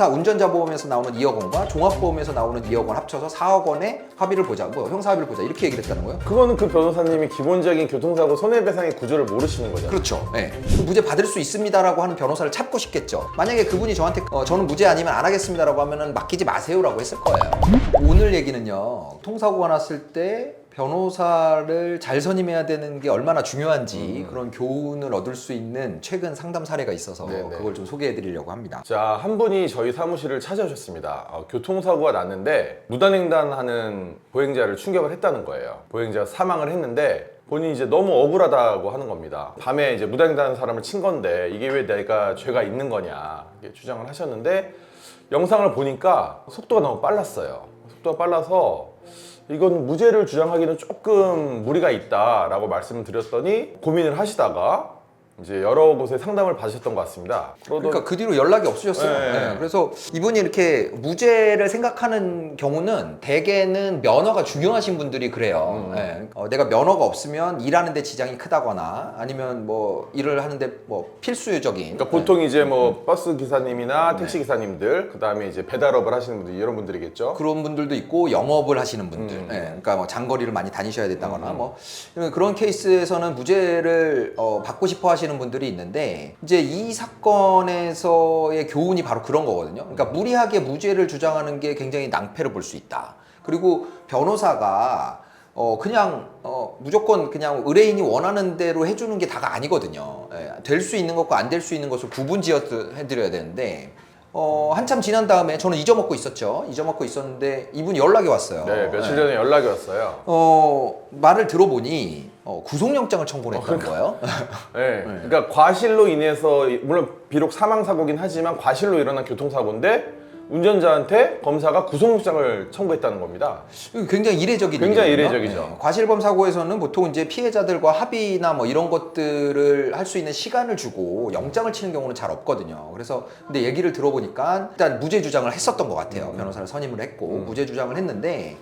운전자 보험에서 나오는 2억 원과 종합보험에서 나오는 2억 원 합쳐서 4억 원의 합의를 보자, 뭐 형사 합의를 보자 이렇게 얘기를 했다는 거예요. 그거는 그 변호사님이 기본적인 교통사고 손해배상의 구조를 모르시는 거잖아요. 그렇죠. 네. 무죄 받을 수 있습니다라고 하는 변호사를 찾고 싶겠죠. 만약에 그분이 저한테 저는 무죄 아니면 안 하겠습니다라고 하면은 맡기지 마세요라고 했을 거예요. 오늘 얘기는요. 통사고가 났을 때 변호사를 잘 선임해야 되는 게 얼마나 중요한지 그런 교훈을 얻을 수 있는 최근 상담 사례가 있어서 네네. 그걸 좀 소개해 드리려고 합니다. 자, 한 분이 저희 사무실을 찾아오셨습니다. 교통사고가 났는데 무단횡단하는 보행자를 충격을 했다는 거예요. 보행자가 사망을 했는데 본인이 이제 너무 억울하다고 하는 겁니다. 밤에 이제 무단횡단하는 사람을 친 건데 이게 왜 내가 죄가 있는 거냐 이렇게 주장을 하셨는데 영상을 보니까 속도가 너무 빨랐어요. 속도가 빨라서 이건 무죄를 주장하기는 조금 무리가 있다라고 말씀을 드렸더니 고민을 하시다가 이제 여러 곳에 상담을 받으셨던 것 같습니다. 그러니까 그 뒤로 연락이 없으셨어요. 네. 네. 그래서 이분이 이렇게 무죄를 생각하는 경우는 대개는 면허가 중요하신 분들이 그래요. 네. 내가 면허가 없으면 일하는데 지장이 크다거나 아니면 뭐 일을 하는데 뭐 필수적인. 그러니까 보통 이제 뭐 버스 기사님이나 택시 기사님들, 그 다음에 이제 배달업을 하시는 분들 이런 분들이겠죠. 그런 분들도 있고 영업을 하시는 분들, 네. 그러니까 뭐 장거리를 많이 다니셔야 된다거나 뭐 그런 케이스에서는 무죄를 받고 싶어 하시는 분들이 있는데 이제 이 사건에서의 교훈이 바로 그런 거거든요. 그러니까 무리하게 무죄를 주장하는 게 굉장히 낭패를 볼 수 있다. 그리고 변호사가 그냥 무조건 그냥 의뢰인이 원하는 대로 해주는 게 다가 아니거든요. 될 수 있는 것과 안 될 수 있는 것을 구분지어 해드려야 되는데 한참 지난 다음에 저는 잊어먹고 있었죠. 잊어먹고 있었는데 이분이 연락이 왔어요. 네, 며칠 전에 연락이 왔어요. 말을 들어보니 구속영장을 청구를 했다는 거예요. 네. 그러니까 과실로 인해서 물론 비록 사망사고긴 하지만 과실로 일어난 교통사고인데 운전자한테 검사가 구속영장을 청구했다는 겁니다. 굉장히 이례적인 굉장히 일이거든요. 이례적이죠. 네. 과실범 사고에서는 보통 이제 피해자들과 합의나 뭐 이런 것들을 할 수 있는 시간을 주고 영장을 치는 경우는 잘 없거든요. 그래서 근데 얘기를 들어보니까 일단 무죄 주장을 했었던 것 같아요. 변호사를 선임을 했고 무죄 주장을 했는데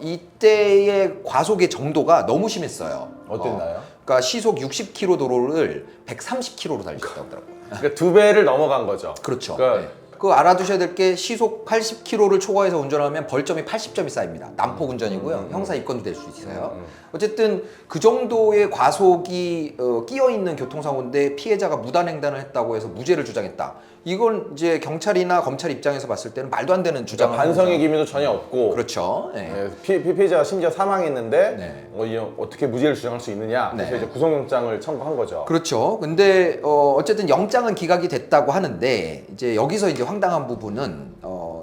이때의 과속의 정도가 너무 심했어요. 어땠나요? 그러니까 시속 60km 도로를 130km로 달리셨다고 하더라고요. 그러니까 2배를 넘어간 거죠. 그렇죠. 그러니까 네. 그거 알아두셔야 될 게 시속 80km를 초과해서 운전하면 벌점이 80점이 쌓입니다. 난폭 운전이고요. 형사 입건도 될 수 있어요. 어쨌든 그 정도의 과속이 끼어 있는 교통사고인데 피해자가 무단횡단을 했다고 해서 무죄를 주장했다. 이건 이제 경찰이나 검찰 입장에서 봤을 때는 말도 안 되는 주장을 그러니까 반성의 하면서. 기미도 전혀 없고 그렇죠. 네. 네, 피해자가 심지어 사망했는데 네. 어떻게 무죄를 주장할 수 있느냐 그래서 네. 이제 구속영장을 청구한 거죠. 그렇죠. 근데 어쨌든 영장은 기각이 됐다고 하는데 이제 여기서 이제 황당한 부분은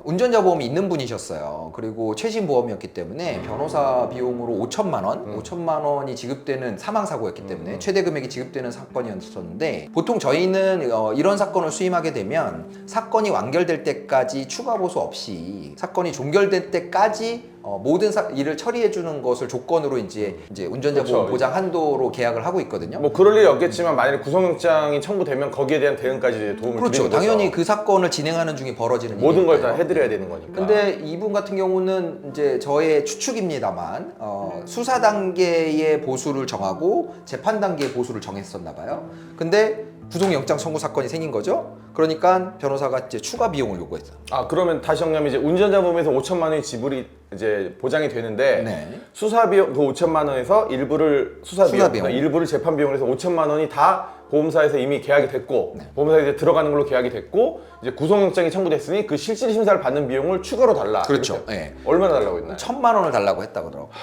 운전자 보험이 있는 분이셨어요. 그리고 최신 보험이었기 때문에 변호사 비용으로 5천만 원, 5천만 원이 지급되는 사망 사고였기 때문에 최대 금액이 지급되는 사건이었었는데 보통 저희는 이런 사건을 수임하게 되면 사건이 완결될 때까지 추가 보수 없이 사건이 종결될 때까지 모든 일을 처리해 주는 것을 조건으로 이제 운전자 그렇죠. 보험 보장 한도로 계약을 하고 있거든요. 뭐 그럴 일이 없겠지만 만약에 구속영장이 청구되면 거기에 대한 대응까지 도움을 그렇죠. 드리는 거죠. 당연히 그 사건을 진행하는 중에 벌어지는 모든 걸 다 일이니까요. 해드려야 되는 거니까. 근데 이분 같은 경우는 이제 저의 추측입니다만 수사 단계의 보수를 정하고 재판 단계의 보수를 정했었나 봐요. 근데 구속영장 청구 사건이 생긴 거죠. 그러니까 변호사가 이제 추가 비용을 요구했어요. 아, 그러면 다시 정리하면 이제 운전자 보험에서 5천만 원이 지불이 이제 보장이 되는데 네. 수사 비용 그 5천만 원에서 일부를 수사 비용, 비용. 일부를 재판 비용으로 해서 5천만 원이 다 보험사에서 이미 계약이 됐고 네. 보험사에 이제 들어가는 걸로 계약이 됐고 이제 구속영장이 청구됐으니 그 실질 심사를 받는 비용을 추가로 달라. 그렇죠. 이렇게. 네. 얼마나 달라고 했나요? 1,000만 원을 달라고 했다고 하더라고요.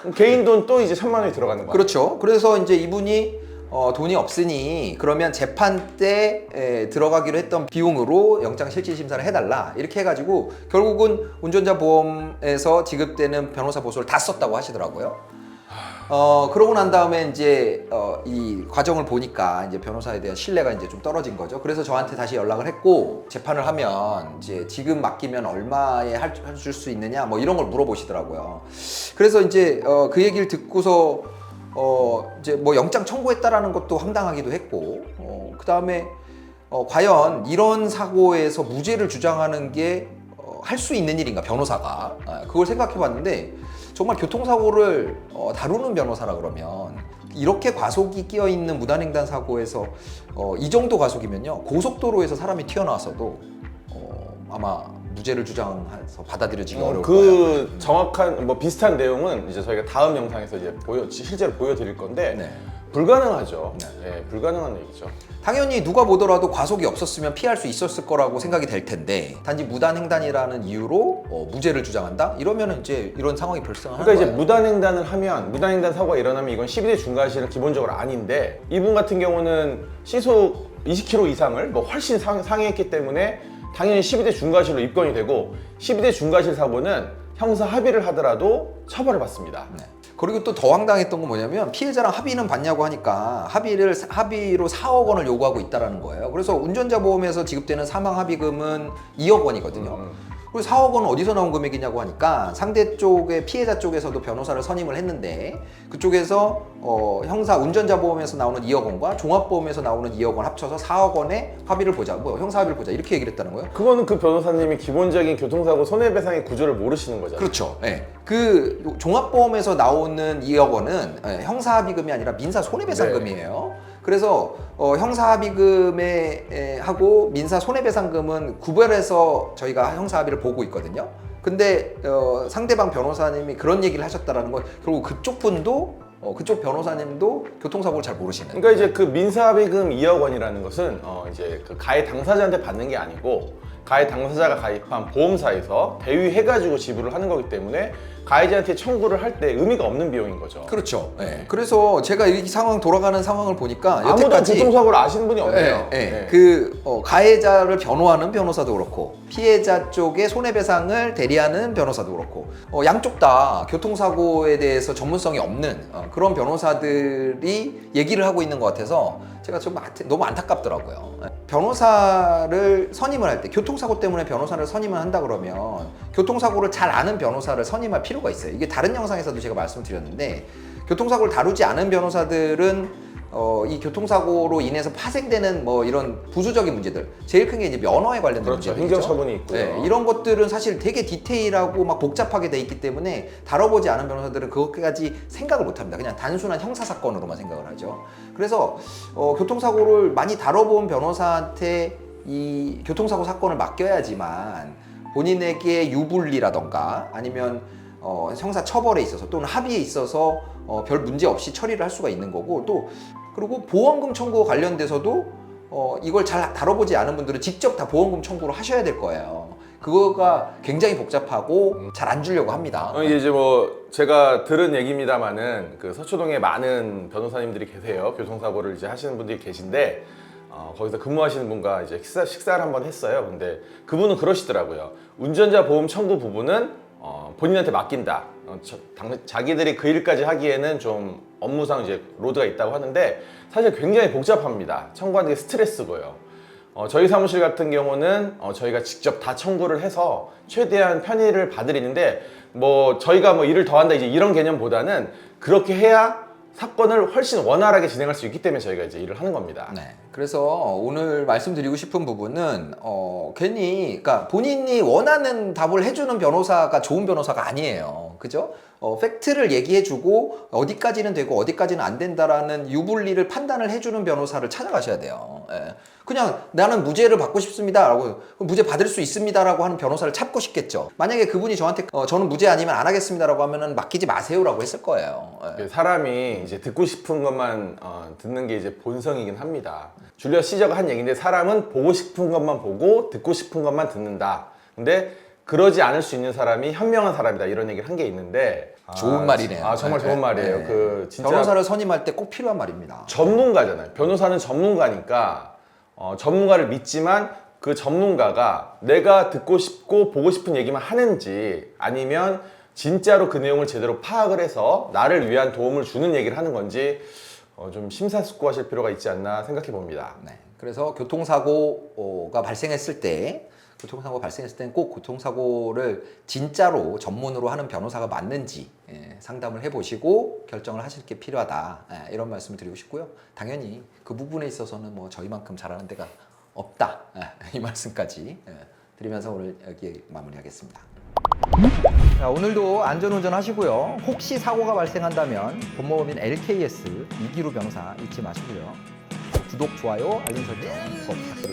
그럼 개인 돈 또 이제 1,000만 원이 들어가는 거야. 그렇죠. 그래서 이제 이분이 돈이 없으니 그러면 재판 때 들어가기로 했던 비용으로 영장 실질 심사를 해달라 이렇게 해가지고 결국은 운전자 보험에서 지급되는 변호사 보수를 다 썼다고 하시더라고요. 그러고 난 다음에 이제 이 과정을 보니까 이제 변호사에 대한 신뢰가 이제 좀 떨어진 거죠. 그래서 저한테 다시 연락을 했고 재판을 하면 이제 지금 맡기면 얼마에 해줄 수 있느냐 뭐 이런 걸 물어보시더라고요. 그래서 이제 그 얘기를 듣고서 이제 뭐 영장 청구했다라는 것도 황당하기도 했고 그 다음에 과연 이런 사고에서 무죄를 주장하는 게 할 수 있는 일인가 변호사가 그걸 생각해 봤는데 정말 교통사고를 다루는 변호사라 그러면 이렇게 과속이 끼어 있는 무단횡단 사고에서 이 정도 과속이면요 고속도로에서 사람이 튀어나왔어도 아마 무죄를 주장해서 받아들여지기 어려울 거예요. 그 정확한 뭐 비슷한 내용은 이제 저희가 다음 영상에서 이제 실제로 보여드릴 건데 네. 불가능하죠. 네, 불가능한 얘기죠. 당연히 누가 보더라도 과속이 없었으면 피할 수 있었을 거라고 생각이 될 텐데 단지 무단횡단이라는 이유로 무죄를 주장한다? 이러면 이제 이런 상황이 발생하는 그러니까 거예요. 이제 무단횡단을 하면 무단횡단 사고가 일어나면 이건 12대 중과실은 기본적으로 아닌데 이분 같은 경우는 시속 20km 이상을 뭐 훨씬 상회했기 때문에 당연히 12대 중과실로 입건이 되고 12대 중과실 사고는 형사 합의를 하더라도 처벌을 받습니다. 네. 그리고 또 더 황당했던 건 뭐냐면 피해자랑 합의는 받냐고 하니까 합의로 4억 원을 요구하고 있다라는 거예요. 그래서 운전자 보험에서 지급되는 사망 합의금은 2억 원이거든요. 그리고 4억 원은 어디서 나온 금액이냐고 하니까 상대 쪽의 피해자 쪽에서도 변호사를 선임을 했는데 그쪽에서 형사 운전자 보험에서 나오는 2억 원과 종합보험에서 나오는 2억 원 합쳐서 4억 원의 합의를 보자, 뭐 형사 합의를 보자 이렇게 얘기를 했다는 거예요. 그거는 그 변호사님이 기본적인 교통사고 손해배상의 구조를 모르시는 거잖아요. 그렇죠. 네. 그 종합보험에서 나오는 2억 원은 형사 합의금이 아니라 민사 손해배상금이에요. 그래서 형사 합의금에 하고 민사 손해배상금은 구별해서 저희가 형사 합의를 보고 있거든요. 근데 상대방 변호사님이 그런 얘기를 하셨다라는 건 결국 그쪽 분도 그쪽 변호사님도 교통사고를 잘 모르시는. 그러니까 이제 그 민사합의금 2억 원이라는 것은 이제 그 가해 당사자한테 받는 게 아니고 가해 당사자가 가입한 보험사에서 대위해가지고 지불을 하는 거기 때문에 가해자한테 청구를 할 때 의미가 없는 비용인 거죠. 그렇죠. 네. 그래서 제가 이 상황 돌아가는 상황을 보니까 아무도 여태까지 교통사고를 아시는 분이 없네요. 네. 그 가해자를 변호하는 변호사도 그렇고 피해자 쪽의 손해배상을 대리하는 변호사도 그렇고 양쪽 다 교통사고에 대해서 전문성이 없는 그런 변호사들이 얘기를 하고 있는 것 같아서 제가 좀 너무 안타깝더라고요. 변호사를 선임을 할 때 교통사고 때문에 변호사를 선임을 한다 그러면 교통사고를 잘 아는 변호사를 선임할 필요가 있어요. 이게 다른 영상에서도 제가 말씀드렸는데 교통사고를 다루지 않은 변호사들은 이 교통사고로 인해서 파생되는 뭐 이런 부수적인 문제들 제일 큰 게 이제 면허에 관련된 그렇죠. 문제들이죠. 행정처분이 있고요. 네, 이런 것들은 사실 되게 디테일하고 막 복잡하게 돼 있기 때문에 다뤄보지 않은 변호사들은 그것까지 생각을 못합니다. 그냥 단순한 형사사건으로만 생각을 하죠. 그래서 교통사고를 많이 다뤄본 변호사한테 이 교통사고 사건을 맡겨야지만 본인에게 유불리라던가 아니면 형사 처벌에 있어서 또는 합의에 있어서 별 문제 없이 처리를 할 수가 있는 거고 또 그리고 보험금 청구와 관련돼서도 이걸 잘 다뤄보지 않은 분들은 직접 다 보험금 청구를 하셔야 될 거예요. 그거가 굉장히 복잡하고 잘 안 주려고 합니다. 이제 뭐 제가 들은 얘기입니다만은 그 서초동에 많은 변호사님들이 계세요. 교통사고를 이제 하시는 분들이 계신데 거기서 근무하시는 분과 이제 식사를 한번 했어요. 근데 그분은 그러시더라고요. 운전자 보험 청구 부분은 본인한테 맡긴다. 자기들이 그 일까지 하기에는 좀 업무상 이제 로드가 있다고 하는데 사실 굉장히 복잡합니다. 청구하는 게 스트레스고요. 저희 사무실 같은 경우는 저희가 직접 다 청구를 해서 최대한 편의를 봐드리는데 뭐 저희가 뭐 일을 더한다 이제 이런 개념보다는 그렇게 해야 사건을 훨씬 원활하게 진행할 수 있기 때문에 저희가 이제 일을 하는 겁니다. 네. 그래서 오늘 말씀드리고 싶은 부분은 괜히 그러니까 본인이 원하는 답을 해주는 변호사가 좋은 변호사가 아니에요. 그죠? 팩트를 얘기해주고 어디까지는 되고 어디까지는 안 된다라는 유불리를 판단을 해주는 변호사를 찾아가셔야 돼요. 예. 그냥 나는 무죄를 받고 싶습니다라고 무죄 받을 수 있습니다라고 하는 변호사를 찾고 싶겠죠. 만약에 그분이 저한테 저는 무죄 아니면 안 하겠습니다라고 하면은 맡기지 마세요라고 했을 거예요. 예. 사람이 이제 듣고 싶은 것만 듣는 게 이제 본성이긴 합니다. 줄리어스 시저가 한 얘기인데 사람은 보고 싶은 것만 보고 듣고 싶은 것만 듣는다. 근데 그러지 않을 수 있는 사람이 현명한 사람이다 이런 얘기를 한 게 있는데 좋은 말이네요. 정말 좋은 말이에요. 그 진짜 변호사를 선임할 때 꼭 필요한 말입니다. 전문가잖아요. 변호사는 전문가니까 전문가를 믿지만 그 전문가가 내가 듣고 싶고 보고 싶은 얘기만 하는지 아니면 진짜로 그 내용을 제대로 파악을 해서 나를 위한 도움을 주는 얘기를 하는 건지 좀 심사숙고하실 필요가 있지 않나 생각해 봅니다. 네. 그래서 교통사고가 발생했을 때는 꼭 교통사고를 진짜로 전문으로 하는 변호사가 맞는지 상담을 해보시고 결정을 하실 게 필요하다. 이런 말씀을 드리고 싶고요. 당연히 그 부분에 있어서는 뭐 저희만큼 잘하는 데가 없다. 이 말씀까지 드리면서 오늘 여기에 마무리하겠습니다. 자, 오늘도 안전운전 하시고요. 혹시 사고가 발생한다면 법무법인 LKS 이기루 변호사 잊지 마시고요. 구독, 좋아요, 알림 설정 꼭 부탁드립니다.